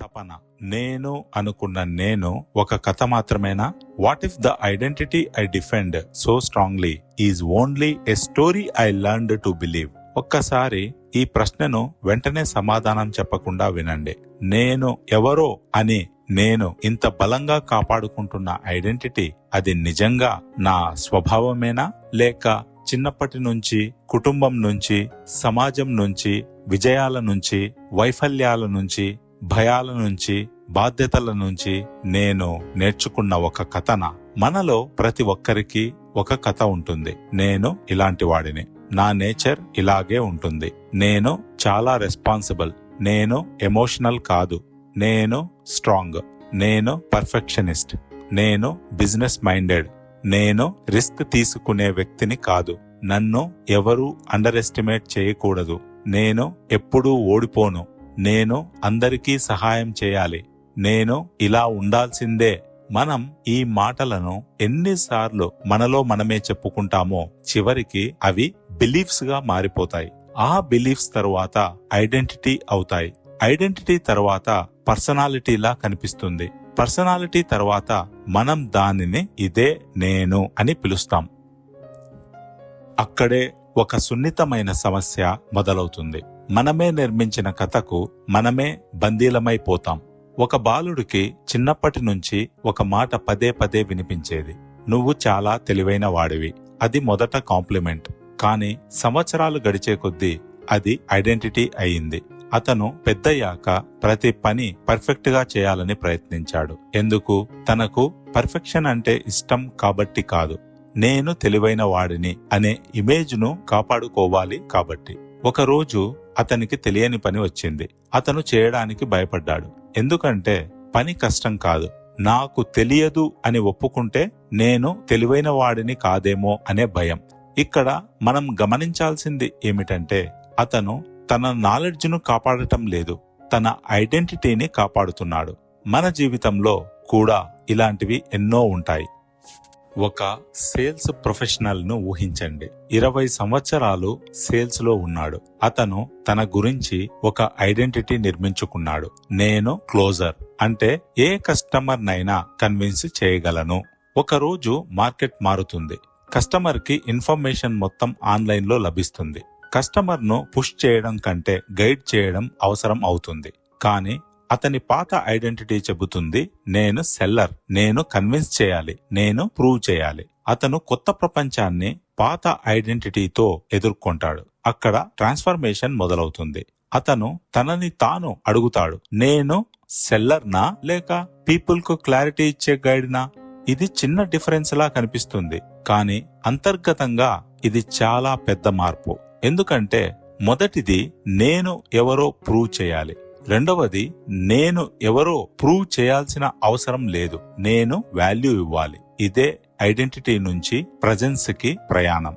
తపన. నేను అనుకున్న నేను ఒక కథ మాత్రమేనా? What if the identity I defend so strongly is only a story I learned to believe? ఒక్కసారి ఈ ప్రశ్నను వెంటనే సమాధానం చెప్పకుండా వినండి. నేను ఎవరో అని నేను ఇంత బలంగా కాపాడుకుంటున్న ఐడెంటిటీ, అది నిజంగా నా స్వభావమేనా? లేక చిన్నప్పటి నుంచి, కుటుంబం నుంచి, సమాజం నుంచి, విజయాల నుంచి, వైఫల్యాల నుంచి, భయాల నుంచి, బాధ్యతల నుంచి నేను నేర్చుకున్న ఒక కథనా? మనలో ప్రతి ఒక్కరికి ఒక కథ ఉంటుంది. నేను ఇలాంటి వాడిని, నా నేచర్ ఇలాగే ఉంటుంది, నేను చాలా రెస్పాన్సిబుల్, నేను ఎమోషనల్ కాదు, నేను స్ట్రాంగ్, నేను పర్ఫెక్షనిస్ట్, నేను బిజినెస్ మైండెడ్, నేను రిస్క్ తీసుకునే వ్యక్తిని కాదు, నన్ను ఎవరూ అండర్ ఎస్టిమేట్ చేయకూడదు, నేను ఎప్పుడూ ఓడిపోను, నేను అందరికీ సహాయం చేయాలి, నేను ఇలా ఉండాల్సిందే. మనం ఈ మాటలను ఎన్నిసార్లు మనలో మనమే చెప్పుకుంటామో చివరికి అవి బిలీఫ్స్ గా మారిపోతాయి. ఆ బిలీఫ్స్ తరువాత ఐడెంటిటీ అవుతాయి. ఐడెంటిటీ తర్వాత పర్సనాలిటీలా కనిపిస్తుంది. పర్సనాలిటీ తర్వాత మనం దానిని ఇదే నేను అని పిలుస్తాం. అక్కడే ఒక సున్నితమైన సమస్య మొదలవుతుంది. మనమే నిర్మించిన కథకు మనమే బందీలమైపోతాం. ఒక బాలుడికి చిన్నప్పటి నుంచి ఒక మాట పదే పదే వినిపించేది, నువ్వు చాలా తెలివైన వాడివి. అది మొదట కాంప్లిమెంట్, కానీ సంవత్సరాలు గడిచే కొద్దీ అది ఐడెంటిటీ అయింది. అతను పెద్దయ్యాక ప్రతి పని పర్ఫెక్ట్ గా చేయాలని ప్రయత్నించాడు. ఎందుకు? తనకు పర్ఫెక్షన్ అంటే ఇష్టం కాబట్టి కాదు, నేను తెలివైన వాడిని అనే ఇమేజ్ ను కాపాడుకోవాలి కాబట్టి. ఒకరోజు అతనికి తెలియని పని వచ్చింది. అతను చేయడానికి భయపడ్డాడు. ఎందుకంటే పని కష్టం కాదు, నాకు తెలియదు అని ఒప్పుకుంటే నేను తెలివైన వాడిని కాదేమో అనే భయం. ఇక్కడ మనం గమనించాల్సింది ఏమిటంటే అతను తన నాలెడ్జ్ ను కాపాడటం లేదు, తన ఐడెంటిటీని కాపాడుతున్నాడు. మన జీవితంలో కూడా ఇలాంటివి ఎన్నో ఉంటాయి. ఒక సేల్స్ ప్రొఫెషనల్ ను ఊహించండి. 20 సంవత్సరాలు సేల్స్ లో ఉన్నాడు. అతను తన గురించి ఒక ఐడెంటిటీ నిర్మించుకున్నాడు. నేను క్లోజర్, అంటే ఏ కస్టమర్ నైనా కన్విన్స్ చేయగలను. ఒకరోజు మార్కెట్ మారుతుంది. కస్టమర్ కి ఇన్ఫర్మేషన్ మొత్తం ఆన్లైన్ లో లభిస్తుంది. కస్టమర్ ను పుష్ చేయడం కంటే గైడ్ చేయడం అవసరం అవుతుంది. కానీ అతని పాత ఐడెంటిటీ చెబుతుంది, నేను సెల్లర్, నేను కన్విన్స్ చేయాలి, నేను ప్రూవ్ చేయాలి. అతను కొత్త ప్రపంచాన్ని పాత ఐడెంటిటీతో ఎదుర్కొంటాడు. అక్కడ ట్రాన్స్ఫర్మేషన్ మొదలవుతుంది. అతను తనని తాను అడుగుతాడు, నేను సెల్లర్నా లేక పీపుల్ కు క్లారిటీ ఇచ్చే గైడ్నా? ఇది చిన్న డిఫరెన్స్ లా కనిపిస్తుంది, కానీ అంతర్గతంగా ఇది చాలా పెద్ద మార్పు. ఎందుకంటే మొదటిది నేను ఎవరో ప్రూవ్ చేయాలి, రెండవది నేను ఎవరో ప్రూవ్ చేయాల్సిన అవసరం లేదు, నేను వాల్యూ ఇవ్వాలి. ఇదే ఐడెంటిటీ నుంచి ప్రజెన్స్ కి ప్రయాణం.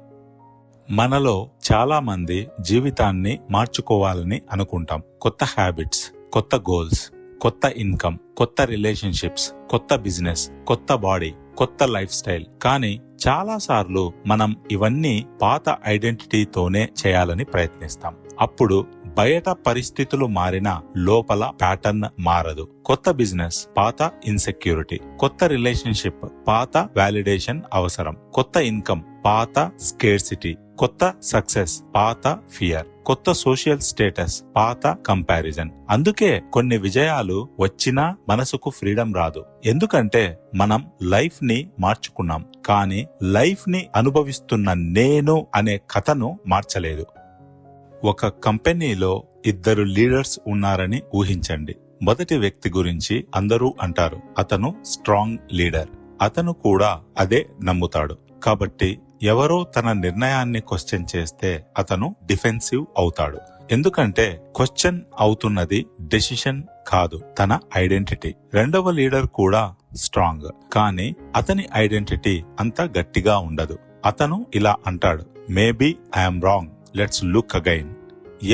మనలో చాలా మంది జీవితాన్ని మార్చుకోవాలని అనుకుంటాం. కొత్త హ్యాబిట్స్, కొత్త గోల్స్, కొత్త ఇన్కమ్, కొత్త రిలేషన్షిప్స్, కొత్త బిజినెస్, కొత్త బాడీ, కొత్త లైఫ్ స్టైల్. కానీ చాలా సార్లు మనం ఇవన్నీ పాత ఐడెంటిటీతోనే చేయాలని ప్రయత్నిస్తాం. అప్పుడు బయట పరిస్థితులు మారినా లోపల ప్యాటర్న్ మారదు. కొత్త బిజినెస్, పాత ఇన్సెక్యూరిటీ, కొత్త రిలేషన్షిప్, పాత వాలిడేషన్ అవసరం, కొత్త ఇన్కమ్, పాత స్కేర్సిటీ, కొత్త సక్సెస్, పాత ఫియర్, కొత్త సోషల్ స్టేటస్, పాత కంపారిజన్. అందుకే కొన్ని విజయాలు వచ్చినా మనసుకు ఫ్రీడమ్ రాదు. ఎందుకంటే మనం లైఫ్ ని మార్చుకున్నాం, కానీ లైఫ్ ని అనుభవిస్తున్న నేను అనే కథను మార్చలేదు. ఒక కంపెనీలో 2 లీడర్స్ ఉన్నారని ఊహించండి. మొదటి వ్యక్తి గురించి అందరూ అంటారు, అతను స్ట్రాంగ్ లీడర్. అతను కూడా అదే నమ్ముతాడు. కాబట్టి ఎవరో తన నిర్ణయాన్ని క్వశ్చన్ చేస్తే అతను డిఫెన్సివ్ అవుతాడు. ఎందుకంటే క్వశ్చన్ అవుతున్నది డెసిషన్ కాదు, తన ఐడెంటిటీ. రెండవ లీడర్ కూడా స్ట్రాంగ్, కానీ అతని ఐడెంటిటీ అంత గట్టిగా ఉండదు. అతను ఇలా అంటాడు, maybe I'm wrong, let's look again.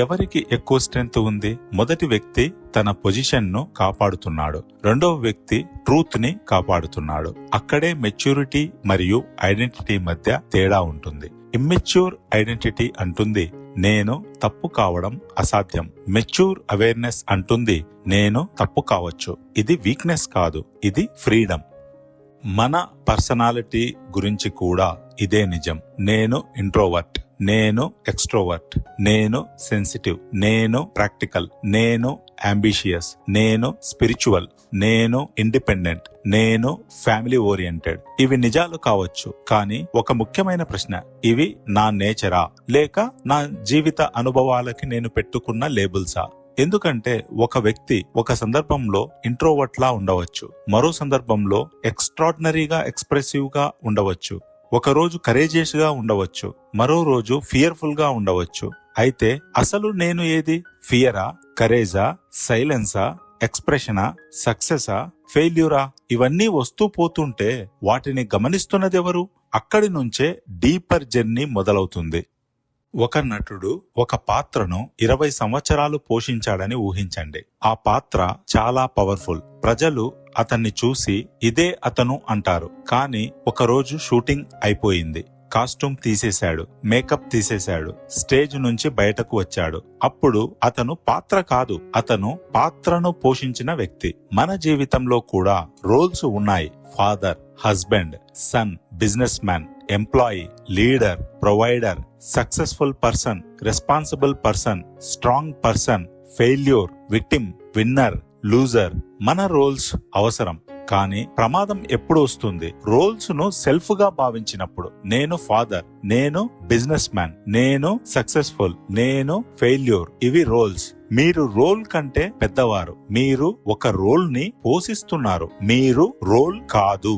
ఎవరికి ఎక్కువ స్ట్రెంగ్త్ ఉంది? మొదటి వ్యక్తి తన పొజిషన్ ను కాపాడుతున్నాడు, రెండవ వ్యక్తి ట్రూత్ ని కాపాడుతున్నాడు. అక్కడే మెచ్యూరిటీ మరియు ఐడెంటిటీ మధ్య తేడా ఉంటుంది. ఇమ్మెచ్యూర్ ఐడెంటిటీ అంటుంది, నేను తప్పు కావడం అసాధ్యం. మెచ్యూర్ అవేర్నెస్ అంటుంది నేను తప్పు కావచ్చు. ఇది వీక్నెస్ కాదు, ఇది ఫ్రీడమ్. మన పర్సనాలిటీ గురించి కూడా ఇదే నిజం. నేను ఇంట్రోవర్ట్, నేను ఎక్స్ట్రోవర్ట్, నేను సెన్సిటివ్, నేను ప్రాక్టికల్, నేను అంబిషియస్, నేను స్పిరిచువల్, నేను ఇండిపెండెంట్, నేను ఫ్యామిలీ ఓరియంటెడ్. ఇవి నిజాలు కావచ్చు, కానీ ఒక ముఖ్యమైన ప్రశ్న, ఇవి నా నేచరా లేక నా జీవిత అనుభవాలకి నేను పెట్టుకున్న లేబుల్సా? ఎందుకంటే ఒక వ్యక్తి ఒక సందర్భంలో ఇంట్రోవర్ట్ లా ఉండవచ్చు, మరో సందర్భంలో ఎక్స్ట్రాడినరీగా ఎక్స్ప్రెసివ్ గా ఉండవచ్చు, ఒక రోజు కరేజియస్ గా ఉండవచ్చు, మరో రోజు ఫియర్ఫుల్ గా ఉండవచ్చు. అయితే అసలు నేను ఏది? ఫియరా, కరేజా, సైలెన్సా, ఎక్స్ప్రెషనా, సక్సెసా, ఫెయిల్యూరా? ఇవన్నీ వస్తూ పోతుంటే వాటిని గమనిస్తున్నదెవరు? అక్కడి నుంచే డీపర్ జర్నీ మొదలవుతుంది. ఒక నటుడు ఒక పాత్రను 20 సంవత్సరాలు పోషించాడని ఊహించండి. ఆ పాత్ర చాలా పవర్ఫుల్. ప్రజలు అతన్ని చూసి ఇదే అతను అంటారు. కానీ ఒకరోజు షూటింగ్ అయిపోయింది, కాస్ట్యూమ్ తీసేశాడు, మేకప్ తీసేశాడు, స్టేజ్ నుంచి బయటకు వచ్చాడు. అప్పుడు అతను పాత్ర కాదు, అతను పాత్రను పోషించిన వ్యక్తి. మన జీవితంలో కూడా రోల్స్ ఉన్నాయి. Father, husband, son, business man, employee, leader, provider, successful person, responsible person, strong person, failure, victim, winner, loser. మన రోల్స్ అవసరం. కానీ ప్రమాదం ఎప్పుడు వస్తుంది? రోల్స్ ను సెల్ఫ్ గా భావించినప్పుడు. నేను ఫాదర్, నేను బిజినెస్ మ్యాన్, నేను సక్సెస్ఫుల్, నేను ఫెయిల్యూర్. ఇవి రోల్స్. మీరు రోల్ కంటే పెద్దవారు. మీరు ఒక రోల్ ని పోషిస్తున్నారు, మీరు రోల్ కాదు.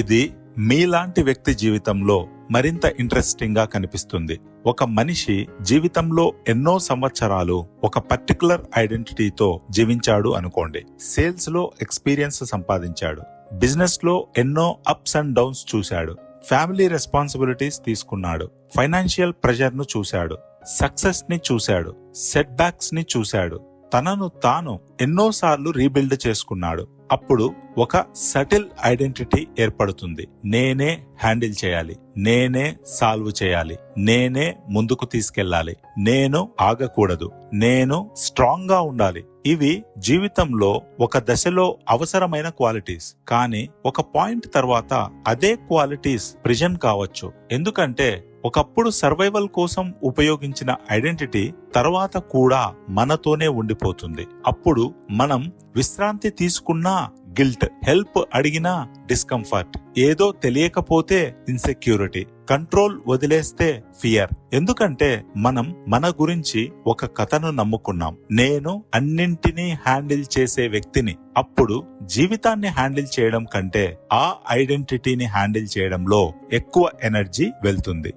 ఇది మీలాంటి వ్యక్తి జీవితంలో మరింత ఇంట్రెస్టింగ్ గా కనిపిస్తుంది. ఒక మనిషి జీవితంలో ఎన్నో సంవత్సరాలు ఒక పర్టికులర్ ఐడెంటిటీతో జీవించాడు అనుకోండి. సేల్స్ లో ఎక్స్పీరియన్స్ సంపాదించాడు, బిజినెస్ లో ఎన్నో అప్స్ అండ్ డౌన్స్ చూశాడు, ఫ్యామిలీ రెస్పాన్సిబిలిటీస్ తీసుకున్నాడు, ఫైనాన్షియల్ ప్రెషర్ ను చూశాడు, సక్సెస్ ని చూశాడు, సెట్ బ్యాక్స్ ని చూశాడు, తనను తాను ఎన్నోసార్లు రీబిల్డ్ చేసుకున్నాడు. అప్పుడు ఒక సటిల్ ఐడెంటిటీ ఏర్పడుతుంది. నేనే హ్యాండిల్ చేయాలి, నేనే సాల్వ్ చేయాలి, నేనే ముందుకు తీసుకెళ్లాలి, నేను ఆగకూడదు, నేను స్ట్రాంగ్ గా ఉండాలి. ఇవి జీవితంలో ఒక దశలో అవసరమైన క్వాలిటీస్. కానీ ఒక పాయింట్ తర్వాత అదే క్వాలిటీస్ ప్రిజన్ కావచ్చు. ఎందుకంటే ఒకప్పుడు సర్వైవల్ కోసం ఉపయోగించిన ఐడెంటిటీ తర్వాత కూడా మనతోనే ఉండిపోతుంది. అప్పుడు మనం విశ్రాంతి తీసుకున్నా గిల్ట్, హెల్ప్ అడిగినా డిస్కంఫర్ట్, ఏదో తెలియకపోతే ఇన్సెక్యూరిటీ, కంట్రోల్ వదిలేస్తే ఫియర్. ఎందుకంటే మనం మన గురించి ఒక కథను నమ్ముకున్నాం. నేను అన్నింటినీ హ్యాండిల్ చేసే వ్యక్తిని. అప్పుడు జీవితాన్ని హ్యాండిల్ చేయడం కంటే ఆ ఐడెంటిటీని హ్యాండిల్ చేయడంలో ఎక్కువ ఎనర్జీ వెళ్తుంది.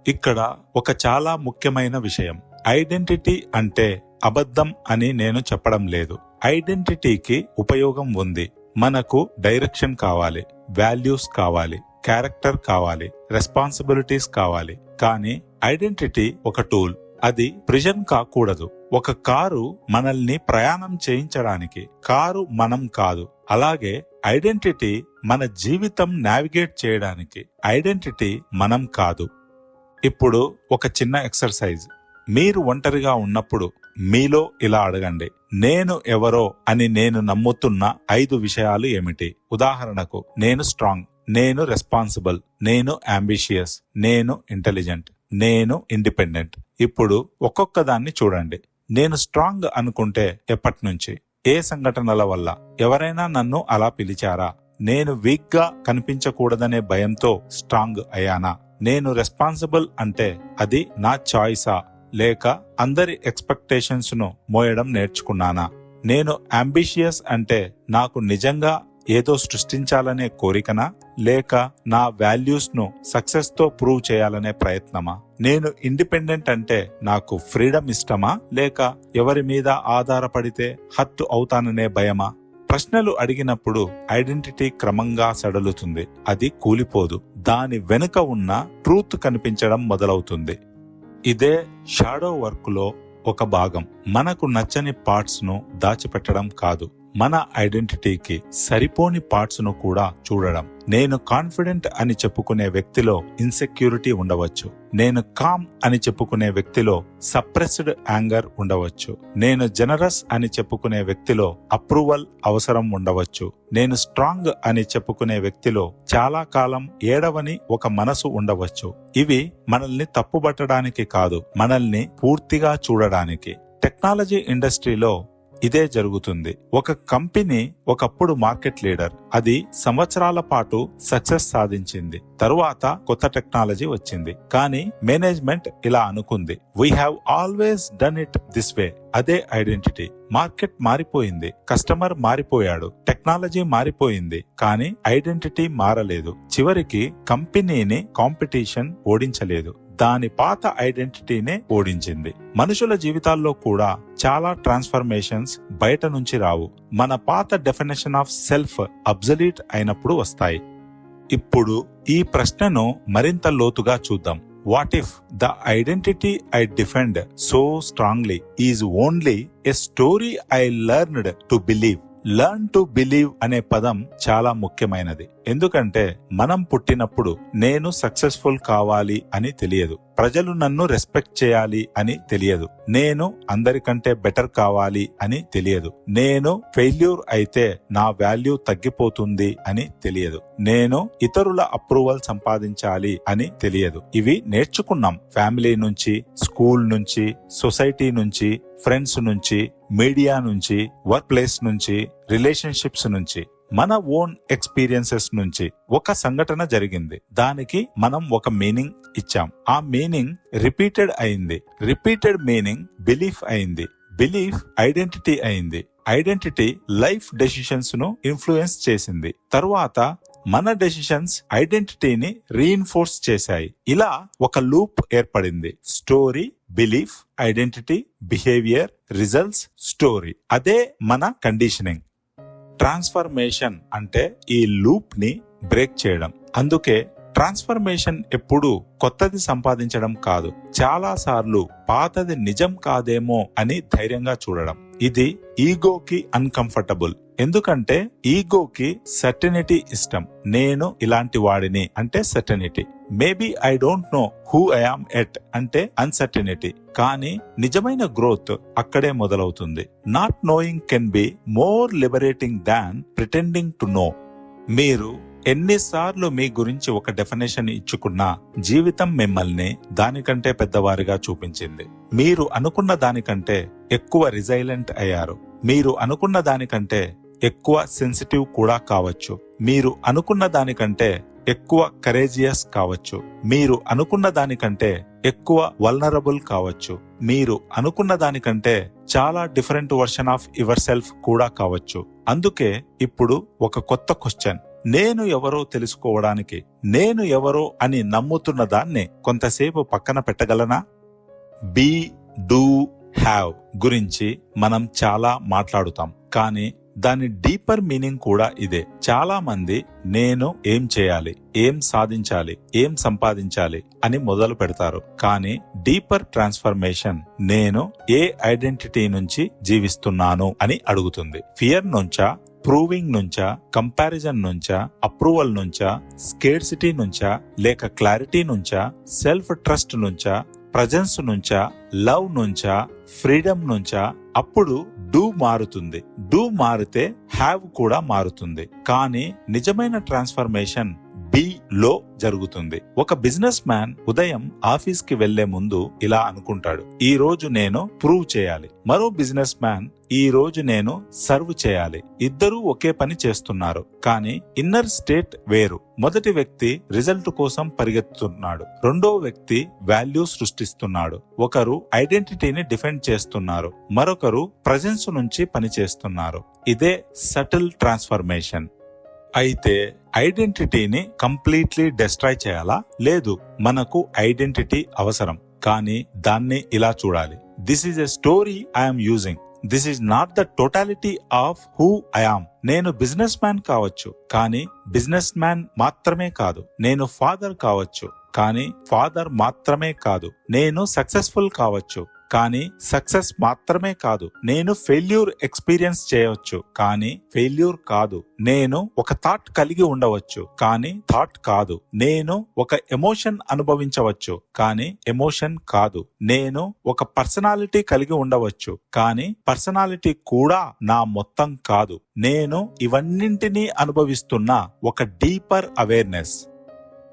ఇక్కడ ఒక చాలా ముఖ్యమైన విషయం. ఐడెంటిటీ అంటే అబద్ధం అని నేను చెప్పడం లేదు. ఐడెంటిటీకి ఉపయోగం ఉంది. మనకు డైరెక్షన్ కావాలి, వాల్యూస్ కావాలి, క్యారెక్టర్ కావాలి, రెస్పాన్సిబిలిటీస్ కావాలి. కానీ ఐడెంటిటీ ఒక టూల్, అది ప్రిజన్ కాకూడదు. ఒక కారు మనల్ని ప్రయాణం చేయించడానికి, కారు మనం కాదు. అలాగే ఐడెంటిటీ మన జీవితం నావిగేట్ చేయడానికి, ఐడెంటిటీ మనం కాదు. ఇప్పుడు ఒక చిన్న ఎక్సర్సైజ్. మీరు ఒంటరిగా ఉన్నప్పుడు మీలో ఇలా అడగండి, నేను ఎవరో అని నేను నమ్ముతున్న 5 విషయాలు ఏమిటి? ఉదాహరణకు, నేను స్ట్రాంగ్, నేను రెస్పాన్సిబుల్, నేను అంబిషియస్, నేను ఇంటెలిజెంట్, నేను ఇండిపెండెంట్. ఇప్పుడు ఒక్కొక్క దాన్ని చూడండి. నేను స్ట్రాంగ్ అనుకుంటే ఎప్పటి నుంచి? ఏ సంఘటనల వల్ల? ఎవరైనా నన్ను అలా పిలిచారా? నేను వీక్ గా కనిపించకూడదనే భయంతో స్ట్రాంగ్ అయ్యానా? నేను రెస్పాన్సిబుల్ అంటే అది నా చాయిసా లేక అందరి ఎక్స్పెక్టేషన్స్ ను మోయడం నేర్చుకున్నానా? నేను అంబిషియస్ అంటే నాకు నిజంగా ఏదో సృష్టించాలనే కోరికనా లేక నా వాల్యూస్ ను సక్సెస్ తో ప్రూవ్ చేయాలనే ప్రయత్నమా? నేను ఇండిపెండెంట్ అంటే నాకు ఫ్రీడమ్ ఇష్టమా లేక ఎవరి మీద ఆధారపడితే హర్ట్ అవుతాననే భయమా? ప్రశ్నలు అడిగినప్పుడు ఐడెంటిటీ క్రమంగా సడలుతుంది. అది కూలిపోదు. దాని వెనుక ఉన్న ట్రూత్ కనిపించడం మొదలవుతుంది. ఇదే షాడో వర్క్ లో ఒక భాగం. మనకు నచ్చని పార్ట్స్ ను దాచిపెట్టడం కాదు, మన ఐడెంటిటీకి సరిపోని పార్ట్స్ ను కూడా చూడడం. నేను కాన్ఫిడెంట్ అని చెప్పుకునే వ్యక్తిలో ఇన్సెక్యూరిటీ ఉండవచ్చు. నేను కామ్ అని చెప్పుకునే వ్యక్తిలో సప్రెస్డ్ యాంగర్ ఉండవచ్చు. నేను జనరస్ అని చెప్పుకునే వ్యక్తిలో అప్రూవల్ అవసరం ఉండవచ్చు. నేను స్ట్రాంగ్ అని చెప్పుకునే వ్యక్తిలో చాలా కాలం ఏడవని ఒక మనసు ఉండవచ్చు. ఇవి మనల్ని తప్పుబట్టడానికి కాదు, మనల్ని పూర్తిగా చూడడానికి. టెక్నాలజీ ఇండస్ట్రీలో ఇదే జరుగుతుంది. ఒక కంపెనీ ఒకప్పుడు మార్కెట్ లీడర్, అది సంవత్సరాల పాటు సక్సెస్ సాధించింది. తరువాత కొత్త టెక్నాలజీ వచ్చింది, కానీ మేనేజ్మెంట్ ఇలా అనుకుంది, we have always done it this way. అదే ఐడెంటిటీ. మార్కెట్ మారిపోయింది, కస్టమర్ మారిపోయాడు, టెక్నాలజీ మారిపోయింది, కానీ ఐడెంటిటీ మారలేదు. చివరికి కంపెనీని కాంపిటీషన్ ఓడించలేదు, దాని పాత ఐడెంటిటీనే ఓడించింది. మనుషుల జీవితాల్లో కూడా చాలా ట్రాన్స్ఫర్మేషన్స్ బయట నుంచి రావు, మన పాత డెఫినేషన్ ఆఫ్ సెల్ఫ్ అబ్సల్యూట్ అయినప్పుడు వస్తాయి. ఇప్పుడు ఈ ప్రశ్నను మరింత లోతుగా చూద్దాం. What if the identity I defend so strongly is only a story I learned to believe? Learn to believe అనే పదం చాలా ముఖ్యమైనది. ఎందుకంటే మనం పుట్టినప్పుడు నేను సక్సెస్ఫుల్ కావాలి అని తెలియదు, ప్రజలు నన్ను రెస్పెక్ట్ చేయాలి అని తెలియదు, నేను అందరికంటే బెటర్ కావాలి అని తెలియదు, నేను ఫెయిల్యూర్ అయితే నా వాల్యూ తగ్గిపోతుంది అని తెలియదు, నేను ఇతరుల అప్రూవల్ సంపాదించాలి అని తెలియదు. ఇవి నేర్చుకున్నాం ఫ్యామిలీ నుంచి, స్కూల్ నుంచి, సొసైటీ నుంచి, ఫ్రెండ్స్ నుంచి, మీడియా నుంచి, వర్క్ ప్లేస్ నుంచి, రిలేషన్షిప్స్ నుంచి, మన ఓన్ ఎక్స్పీరియన్సెస్ నుంచి. ఒక సంఘటన జరిగింది, దానికి మనం ఒక మీనింగ్ ఇచ్చాం, ఆ మీనింగ్ రిపీటెడ్ అయింది, రిపీటెడ్ మీనింగ్ బిలీఫ్ అయింది, బిలీఫ్ ఐడెంటిటీ అయింది, ఐడెంటిటీ లైఫ్ డెసిషన్స్ ను ఇన్ఫ్లుయెన్స్ చేసింది. తరువాత మన డెసిషన్స్ ఐడెంటిటీని రీఇన్ఫోర్స్ చేశాయి. ఇలా ఒక లూప్ ఏర్పడింది. Story, belief, identity, behaviour, results, story. అదే మన కండిషనింగ్. ట్రాన్స్ఫర్మేషన్ అంటే ఈ లూప్ ని బ్రేక్ చేయడం. అందుకే ట్రాన్స్ఫర్మేషన్ ఎప్పుడు కొత్తది సంపాదించడం కాదు, చాలా సార్లు పాతది నిజం కాదేమో అని ధైర్యంగా చూడడం. ఇది ఈగోకి అన్కంఫర్టబుల్. ఎందుకంటే ఈగోకి సర్టెనిటీ ఇష్టం. నేను ఇలాంటి వాడిని అంటే certainty. Maybe I don't know who I yam at అంటే అన్సర్టెనిటీ. కానీ నిజమైన గ్రోత్ అక్కడే మొదలవుతుంది. Not knowing can be more liberating than pretending to know. మీరు ఎన్నిసార్లు మీ గురించి ఒక డెఫినేషన్ ఇచ్చుకున్నా జీవితం మిమ్మల్ని దానికంటే పెద్దవారిగా చూపించింది. మీరు అనుకున్న దానికంటే ఎక్కువ రిజైలెంట్ అయ్యారు, మీరు అనుకున్న దానికంటే ఎక్కువ సెన్సిటివ్ కూడా కావచ్చు, మీరు అనుకున్న దానికంటే ఎక్కువ కరేజియస్ కావచ్చు, మీరు అనుకున్న దానికంటే ఎక్కువ వల్నరబుల్ కావచ్చు, మీరు అనుకున్న దానికంటే చాలా different version of your self కూడా కావచ్చు. అందుకే ఇప్పుడు ఒక కొత్త క్వశ్చన్. నేను ఎవరో తెలుసుకోవడానికి నేను ఎవరో అని నమ్ముతున్న దాన్ని కొంతసేపు పక్కన పెట్టగలనా? బీ, డూ, హ్యావ్ గురించి మనం చాలా మాట్లాడుతాం, కానీ దాని డీపర్ మీనింగ్ కూడా ఇదే. చాలా మంది నేను ఏం చేయాలి, ఏం సాధించాలి, ఏం సంపాదించాలి అని మొదలు పెడతారు, కానీ డీపర్ ట్రాన్స్ఫర్మేషన్ నేను ఏ ఐడెంటిటీ నుంచి జీవిస్తున్నాను అని అడుగుతుంది. ఫియర్ నుంచా, ప్రూవింగ్ నుంచా, కంపారిజన్ నుంచా, అప్రూవల్ నుంచా, స్కేర్సిటీ నుంచా, లేక క్లారిటీ నుంచా, సెల్ఫ్ ట్రస్ట్ నుంచా, ప్రజెన్స్ నుంచా, లవ్ నుంచా, ఫ్రీడమ్ నుంచా? అప్పుడు డూ మారుతుంది. డూ మారితే హ్యావ్ కూడా మారుతుంది. కానీ నిజమైన ట్రాన్స్ఫర్మేషన్ బి లో జరుగుతుంది. ఒక బిజినెస్ మ్యాన్ ఉదయం ఆఫీస్ కి వెళ్లే ముందు ఇలా అనుకుంటాడు, ఈ రోజు నేను ప్రూవ్ చేయాలి. మరో బిజినెస్ మ్యాన్, ఈ రోజు నేను సర్వ్ చేయాలి. ఇద్దరూ ఒకే పని చేస్తున్నారు, కానీ ఇన్నర్ స్టేట్ వేరు. మొదటి వ్యక్తి రిజల్ట్ కోసం పరిగెత్తుతున్నాడు, రెండో వ్యక్తి వాల్యూ సృష్టిస్తున్నాడు. ఒకరు ఐడెంటిటీని డిఫెండ్ చేస్తున్నారు, మరొకరు ప్రజెన్స్ నుంచి పని చేస్తున్నారు. ఇదే సటిల్ ట్రాన్స్ఫర్మేషన్. అయితే ఐడెంటిటీని కంప్లీట్లీ డిస్ట్రాయ్ చేయాలా? లేదు, మనకు ఐడెంటిటీ అవసరం, కానీ దాన్ని ఇలా చూడాలి. This is a story I'm using. This is not the totality of who I yam. నేను బిజినెస్ మ్యాన్ కావచ్చు, కానీ బిజినెస్ మ్యాన్ మాత్రమే కాదు. నేను ఫాదర్ కావచ్చు, కానీ ఫాదర్ మాత్రమే కాదు. నేను సక్సెస్ఫుల్ కావచ్చు, కానీ సక్సెస్ మాత్రమే కాదు. నేను ఫెయిల్యూర్ ఎక్స్పీరియన్స్ చేయవచ్చు కానీ ఫెయిల్యూర్ కాదు. నేను ఒక థాట్ కలిగి ఉండవచ్చు కానీ థాట్ కాదు. నేను ఒక ఎమోషన్ అనుభవించవచ్చు కానీ ఎమోషన్ కాదు. నేను ఒక పర్సనాలిటీ కలిగి ఉండవచ్చు కానీ పర్సనాలిటీ కూడా నా మొత్తం కాదు. నేను ఇవన్నింటినీ అనుభవిస్తున్న ఒక డీపర్ అవేర్నెస్.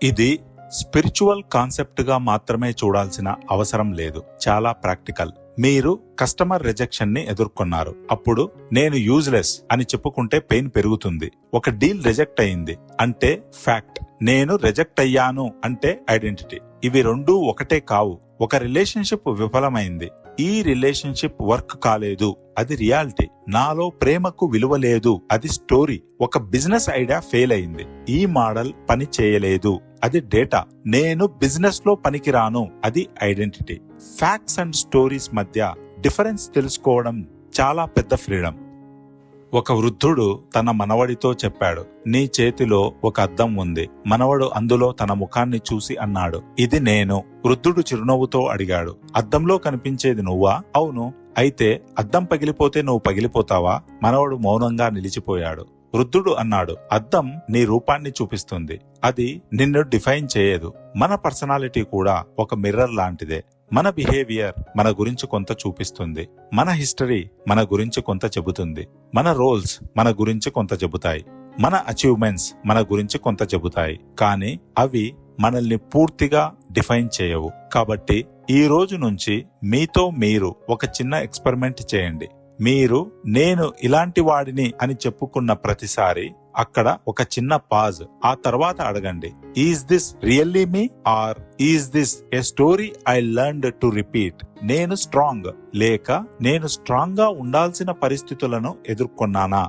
ఇది స్పిరిచువల్ కాన్సెప్ట్ గా మాత్రమే చూడాల్సిన అవసరం లేదు. చాలా ప్రాక్టికల్. మీరు కస్టమర్ రిజెక్షన్ ని ఎదుర్కొన్నారు. అప్పుడు నేను యూజ్లెస్ అని చెప్పుకుంటే పెయిన్ పెరుగుతుంది. ఒక డీల్ రిజెక్ట్ అయింది అంటే ఫ్యాక్ట్. నేను రిజెక్ట్ అయ్యాను అంటే ఐడెంటిటీ. ఇవి రెండూ ఒకటే కావు. ఒక రిలేషన్షిప్ విఫలమైంది. ఈ రిలేషన్షిప్ వర్క్ కాలేదు, అది రియాలిటీ. నాలో ప్రేమకు విలువ లేదు, అది స్టోరీ. ఒక బిజినెస్ ఐడియా ఫెయిల్ అయింది. ఈ మోడల్ పని చేయలేదు, అది డేటా. నేను బిజినెస్ లో పనికిరాను, అది ఐడెంటిటీ. ఫ్యాక్ట్స్ అండ్ స్టోరీస్ మధ్య డిఫరెన్స్ తెలుసుకోవడం చాలా పెద్ద ఫ్రీడమ్. ఒక వృద్ధుడు తన మనవడితో చెప్పాడు, నీ చేతిలో ఒక అద్దం ఉంది. మనవడు అందులో తన ముఖాన్ని చూసి అన్నాడు, ఇది నేను. వృద్ధుడు చిరునవ్వుతో అడిగాడు, అద్దంలో కనిపించేది నువ్వా? అవును. అయితే అద్దం పగిలిపోతే నువ్వు పగిలిపోతావా? మనవడు మౌనంగా నిలిచిపోయాడు. వృద్ధుడు అన్నాడు, అద్దం నీ రూపాన్ని చూపిస్తుంది, అది నిన్ను డిఫైన్ చేయదు. మన పర్సనాలిటీ కూడా ఒక మిర్రర్ లాంటిదే. మన బిహేవియర్ మన గురించి కొంత చూపిస్తుంది. మన హిస్టరీ మన గురించి కొంత చెబుతుంది. మన రోల్స్ మన గురించి కొంత చెబుతాయి. మన అచీవ్మెంట్స్ మన గురించి కొంత చెబుతాయి. కానీ అవి మనల్ని పూర్తిగా డిఫైన్ చేయవు. కాబట్టి ఈ రోజు నుంచి మీతో మీరు ఒక చిన్న ఎక్స్పెరిమెంట్ చేయండి. మీరు నేను ఇలాంటి వాడిని అని చెప్పుకున్న ప్రతిసారి అక్కడ ఒక చిన్న పాజ్. ఆ తర్వాత అడగండి, is this really me or is this a story I learned to repeat? నేను స్ట్రాంగ్ లేక నేను స్ట్రాంగ్ గా ఉండాల్సిన పరిస్థితులను ఎదుర్కొన్నానా?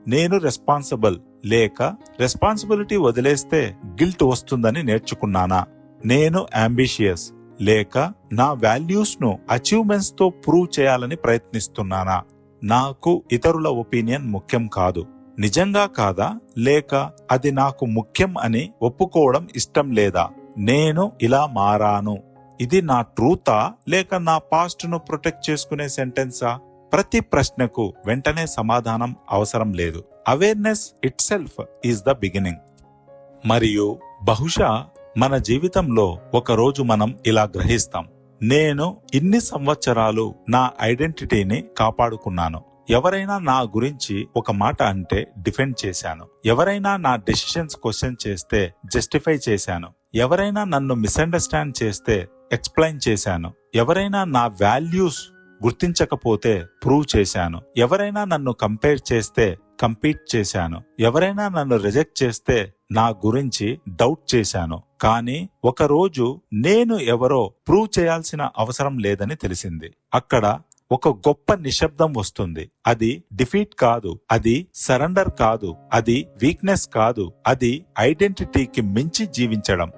నేను రెస్పాన్సిబుల్ లేక రెస్పాన్సిబిలిటీ వదిలేస్తే గిల్ట్ వస్తుందని నేర్చుకున్నానా? నేను అంబిషియస్ లేక నా వాల్యూస్ ను అచీవ్మెంట్స్ తో ప్రూవ్ చేయాలని ప్రయత్నిస్తున్నానా? నాకు ఇతరుల ఒపీనియన్ ముఖ్యం కాదు, నిజంగా కాదా? లేక అది నాకు ముఖ్యం అని ఒప్పుకోవడం ఇష్టం లేదా? నేను ఇలా మారాను, ఇది నా ట్రూతా లేక నా పాస్ట్ ను ప్రొటెక్ట్ చేసుకునే సెంటెన్సా? ప్రతి ప్రశ్నకు వెంటనే సమాధానం అవసరం లేదు. Awareness it self is the beginning. మరియు బహుశా మన జీవితంలో ఒక రోజు మనం ఇలా గ్రహిస్తాం, నేను ఇన్ని సంవత్సరాలు నా ఐడెంటిటీని కాపాడుకున్నాను. ఎవరైనా నా గురించి ఒక మాట అంటే డిఫెండ్ చేశాను. ఎవరైనా నా డెసిషన్స్ క్వశ్చన్ చేస్తే జస్టిఫై చేశాను. ఎవరైనా నన్ను మిస్అండర్స్టాండ్ చేస్తే ఎక్స్ప్లెయిన్ చేశాను. ఎవరైనా నా వాల్యూస్ గుర్తించకపోతే ప్రూవ్ చేశాను. ఎవరైనా నన్ను కంపేర్ చేస్తే కంపీట్ చేశాను. ఎవరైనా నన్ను రిజెక్ట్ చేస్తే నా గురించి డౌట్ చేశాను. కానీ ఒక రోజు నేను ఎవరో ప్రూవ్ చేయాల్సిన అవసరం లేదని తెలిసింది. అక్కడ ఒక గొప్ప నిశ్శబ్దం వస్తుంది. అది డిఫీట్ కాదు, అది సరెండర్ కాదు, అది వీక్నెస్ కాదు, అది ఐడెంటిటీకి మించి జీవించడం.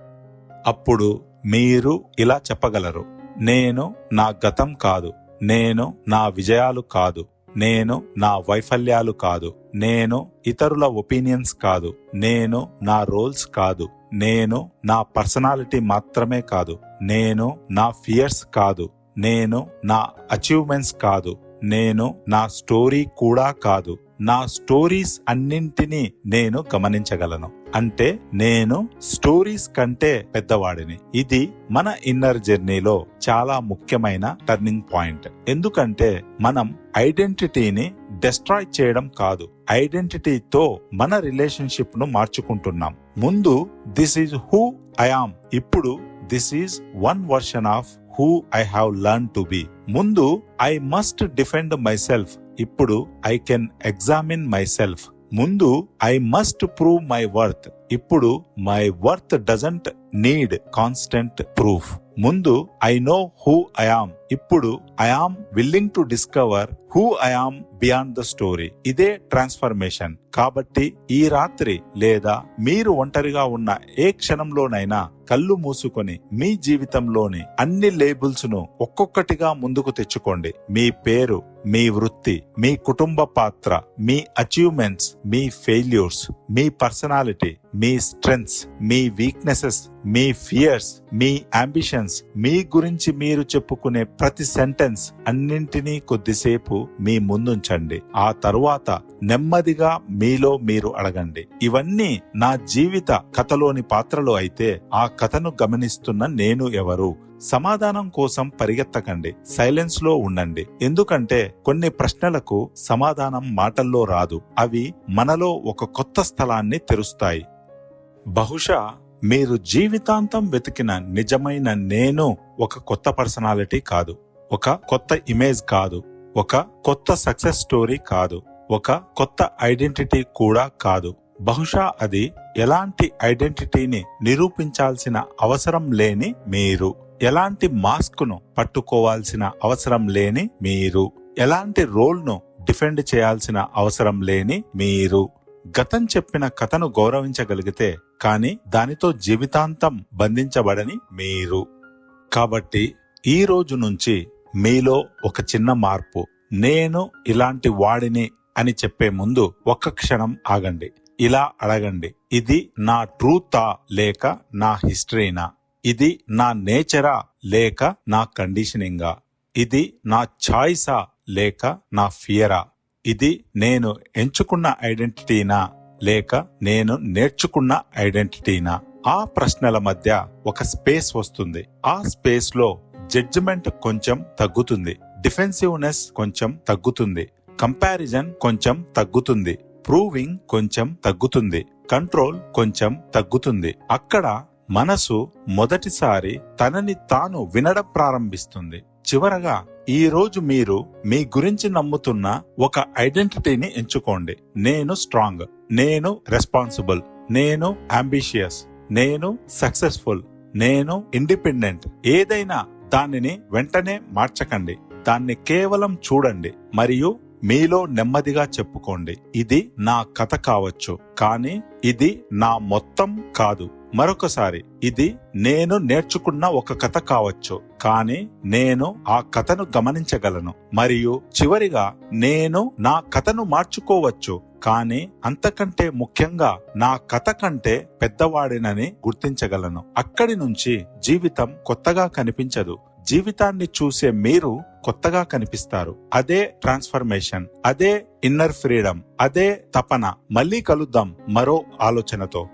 అప్పుడు మీరు ఇలా చెప్పగలరు, నేను నా గతం కాదు, నేను నా విజయాలు కాదు, నేను నా వైఫల్యాలు కాదు, నేను ఇతరుల ఒపీనియన్స్ కాదు, నేను నా రోల్స్ కాదు, నేను నా పర్సనాలిటీ మాత్రమే కాదు, నేను నా ఫియర్స్ కాదు, నేను నా అచీవ్మెంట్స్ కాదు, నేను నా స్టోరీ కూడా కాదు. నా స్టోరీస్ అన్నింటినీ నేను గమనించగలను. అంటే నేను స్టోరీస్ కంటే పెద్దవాడిని. ఇది మన ఇన్నర్ జర్నీలో చాలా ముఖ్యమైన టర్నింగ్ పాయింట్. ఎందుకంటే మనం ఐడెంటిటీని డిస్ట్రాయ్ చేయడం కాదు, ఐడెంటిటీతో మన రిలేషన్షిప్ ను మార్చుకుంటున్నాం. ముందు this is who I am, ఇప్పుడు this is one version of who I have learned to be. ముందు I must defend myself, ఇప్పుడు I can examine myself. ముందు I must prove my worth, ఇప్పుడు my worth doesn't need constant proof. ముందు I know who I am, ఇప్పుడు I am willing to discover who I am beyond the story. ఇదే transformation. కాబట్టి ఈ రాత్రి లేదా మీరు ఒంటరిగా ఉన్న ఏ క్షణంలోనైనా కళ్ళు మూసుకొని మీ జీవితంలోని అన్ని లేబుల్స్ ను ఒక్కొక్కటిగా ముందుకు తెచ్చుకోండి. మీ పేరు, మీ వృత్తి, మీ కుటుంబ పాత్ర, మీ అచీవ్మెంట్స్, మీ ఫెయిల్యూర్స్, మీ పర్సనాలిటీ, మీ స్ట్రెంగ్త్స్, మీ వీక్నెసెస్, మీ ఫియర్స్, మీ అంబిషన్స్, మీ గురించి మీరు చెప్పుకునే ప్రతి సెంటెన్స్ అన్నింటినీ కొద్దిసేపు మీ ముందుంచండి. ఆ తరువాత నెమ్మదిగా మీలో మీరు అడగండి, ఇవన్నీ నా జీవిత కథలోని పాత్రలు అయితే ఆ కథను గమనిస్తున్న నేను ఎవరు? సమాధానం కోసం పరిగెత్తకండి, సైలెన్స్ లో ఉండండి. ఎందుకంటే కొన్ని ప్రశ్నలకు సమాధానం మాటల్లో రాదు, అవి మనలో ఒక కొత్త స్థలాన్ని తెరుస్తాయి. బహుశా మీరు జీవితాంతం వెతికిన నిజమైన నేను ఒక కొత్త పర్సనాలిటీ కాదు, ఒక కొత్త ఇమేజ్ కాదు, ఒక కొత్త సక్సెస్ స్టోరీ కాదు, ఒక కొత్త ఐడెంటిటీ కూడా కాదు. బహుశా అది ఎలాంటి ఐడెంటిటీని నిరూపించాల్సిన అవసరం లేని మీరు, ఎలాంటి మాస్క్ను పట్టుకోవాల్సిన అవసరం లేని మీరు, ఎలాంటి రోల్ను డిఫెండ్ చేయాల్సిన అవసరం లేని మీరు. గతం చెప్పిన కథను గౌరవించగలిగితే కానీ దానితో జీవితాంతం బంధించబడని మీరు. కాబట్టి ఈ రోజు నుంచి మీలో ఒక చిన్న మార్పు. నేను ఇలాంటి వాడిని అని చెప్పే ముందు ఒక్క క్షణం ఆగండి. ఇలా అడగండి, ఇది నా ట్రూతా లేక నా హిస్టరీనా? ఇది నా నేచరా లేక నా కండిషనింగా? ఇది నా చాయిసా లేక నా ఫియరా? ఇది నేను ఎంచుకున్న ఐడెంటిటీనా లేక నేను నేర్చుకున్న ఐడెంటిటీనా? ఆ ప్రశ్నల మధ్య ఒక స్పేస్ వస్తుంది. ఆ స్పేస్ లో జడ్జిమెంట్ కొంచెం తగ్గుతుంది, డిఫెన్సివ్నెస్ కొంచెం తగ్గుతుంది, కంపారిజన్ కొంచెం తగ్గుతుంది, ప్రూవింగ్ కొంచెం తగ్గుతుంది, కంట్రోల్ కొంచెం తగ్గుతుంది. అక్కడ మనసు మొదటిసారి తనని తాను వినడం ప్రారంభిస్తుంది. చివరగా ఈ రోజు మీరు మీ గురించి నమ్ముతున్న ఒక ఐడెంటిటీని ఎంచుకోండి. నేను స్ట్రాంగ్, నేను రెస్పాన్సిబుల్, నేను అంబిషియస్, నేను సక్సెస్ఫుల్, నేను ఇండిపెండెంట్. ఏదైనా దానిని వెంటనే మార్చకండి, దాన్ని కేవలం చూడండి మరియు మీలో నెమ్మదిగా చెప్పుకోండి, ఇది నా కథ కావచ్చు కానీ ఇది నా మొత్తం కాదు. మరొకసారి, ఇది నేను నేర్చుకున్న ఒక కథ కావచ్చు కానీ నేను ఆ కథను గమనించగలను. మరియు చివరిగా, నేను నా కథను మార్చుకోవచ్చు కానీ అంతకంటే ముఖ్యంగా నా కథ కంటే పెద్దవాడినని గుర్తించగలను. అక్కడి నుంచి జీవితం కొత్తగా కనిపించదు, జీవితాన్ని చూసే మీరు కొత్తగా కనిపిస్తారు. అదే ట్రాన్స్ఫర్మేషన్, అదే ఇన్నర్ ఫ్రీడమ్, అదే తపన. మళ్ళీ కలుద్దాం మరో ఆలోచనతో.